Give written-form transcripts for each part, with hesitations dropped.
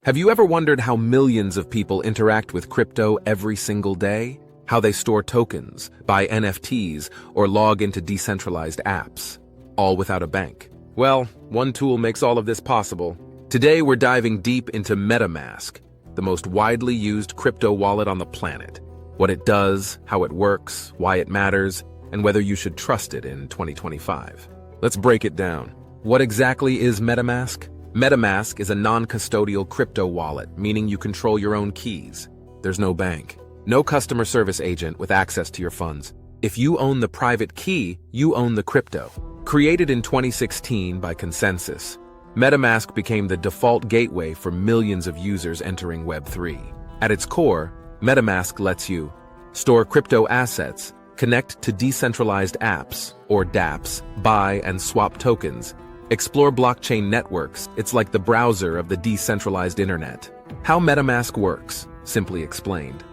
Have you ever wondered how millions of people interact with crypto every single day? How they store tokens, buy NFTs, or log into decentralized apps, all without a bank? Well, one tool makes all of this possible. Today we're diving deep into MetaMask, the most widely used crypto wallet on the planet. What it does, how it works, why it matters, and whether you should trust it in 2025. Let's break it down. What exactly is MetaMask? MetaMask is a non-custodial crypto wallet, meaning you control your own keys. There's no bank, no customer service agent with access to your funds. If you own the private key, you own the crypto. Created in 2016 by consensus, MetaMask became the default gateway for millions of users entering Web3. At its core, MetaMask lets you store crypto assets, connect to decentralized apps, or dApps, buy and swap tokens, explore blockchain networks. It's like the browser of the decentralized internet. How MetaMask works, simply explained.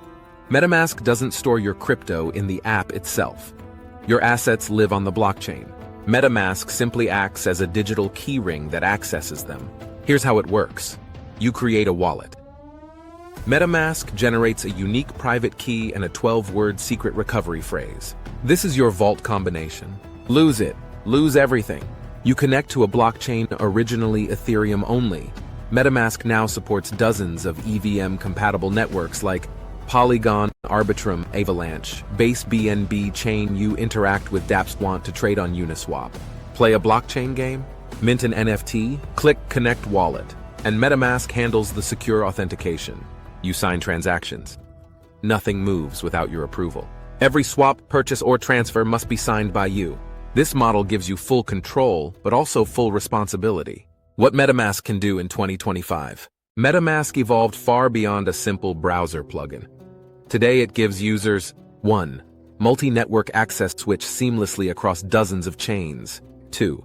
MetaMask doesn't store your crypto in the app itself. Your assets live on the blockchain. MetaMask simply acts as a digital keyring that accesses them. Here's how it works. You create a wallet. MetaMask generates a unique private key and a 12-word secret recovery phrase. This is your vault combination. Lose it, lose everything. You connect to a blockchain originally Ethereum only. MetaMask now supports dozens of EVM-compatible networks like Polygon, Arbitrum, Avalanche, Base BNB chain. You interact with dApps. Want to trade on Uniswap? Play a blockchain game? Mint an NFT? Click Connect Wallet, and MetaMask handles the secure authentication. You sign transactions. Nothing moves without your approval. Every swap, purchase, or transfer must be signed by you. This model gives you full control, but also full responsibility. What MetaMask can do in 2025. MetaMask evolved far beyond a simple browser plugin. Today it gives users 1. Multi-network access switch seamlessly across dozens of chains. 2.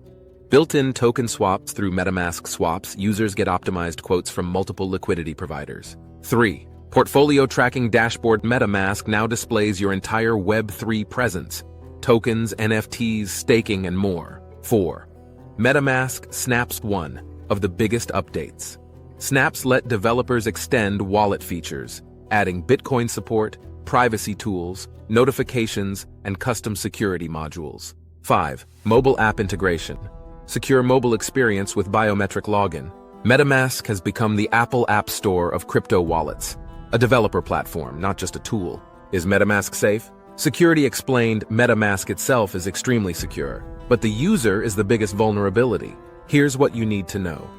Built-in token swaps through MetaMask swaps. Users get optimized quotes from multiple liquidity providers. 3. Portfolio tracking dashboard. MetaMask now displays your entire Web3 presence. Tokens, NFTs, staking, and more. 4. MetaMask Snaps. One of the biggest updates. Snaps let developers extend wallet features, adding Bitcoin support, privacy tools, notifications, and custom security modules. 5. Mobile app integration. Secure mobile experience with biometric login. MetaMask has become the Apple App Store of crypto wallets, a developer platform, not just a tool. Is MetaMask safe? Security explained. MetaMask itself is extremely secure, but the user is the biggest vulnerability. Here's what you need to know.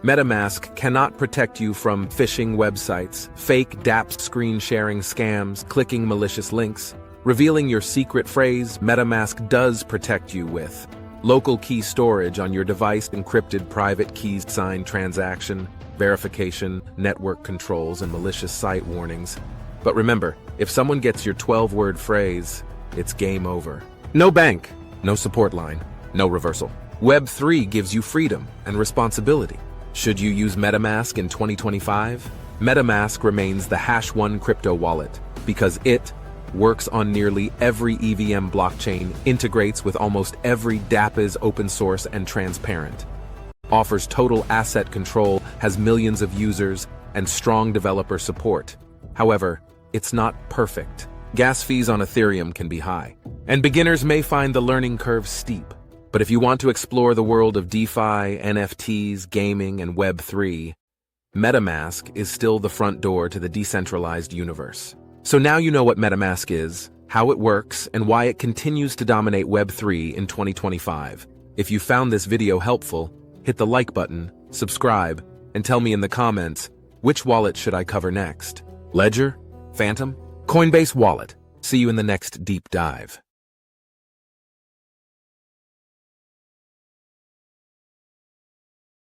MetaMask cannot protect you from phishing websites, fake dApps, screen sharing scams, clicking malicious links, revealing your secret phrase. MetaMask does protect you with local key storage on your device, encrypted private keys, signed transaction, verification, network controls, and malicious site warnings. But remember, if someone gets your 12-word phrase, it's game over. No bank, no support line, no reversal. Web3 gives you freedom and responsibility. Should you use MetaMask in 2025? MetaMask remains the #1 crypto wallet because it works on nearly every EVM blockchain, integrates with almost every dApp, is open source and transparent, offers total asset control, has millions of users, and strong developer support. However, it's not perfect. Gas fees on Ethereum can be high, and beginners may find the learning curve steep. But if you want to explore the world of DeFi, NFTs, gaming, and Web3, MetaMask is still the front door to the decentralized universe. So now you know what MetaMask is, how it works, and why it continues to dominate Web3 in 2025. If you found this video helpful, hit the like button, subscribe, and tell me in the comments, which wallet should I cover next? Ledger? Phantom? Coinbase Wallet? See you in the next deep dive.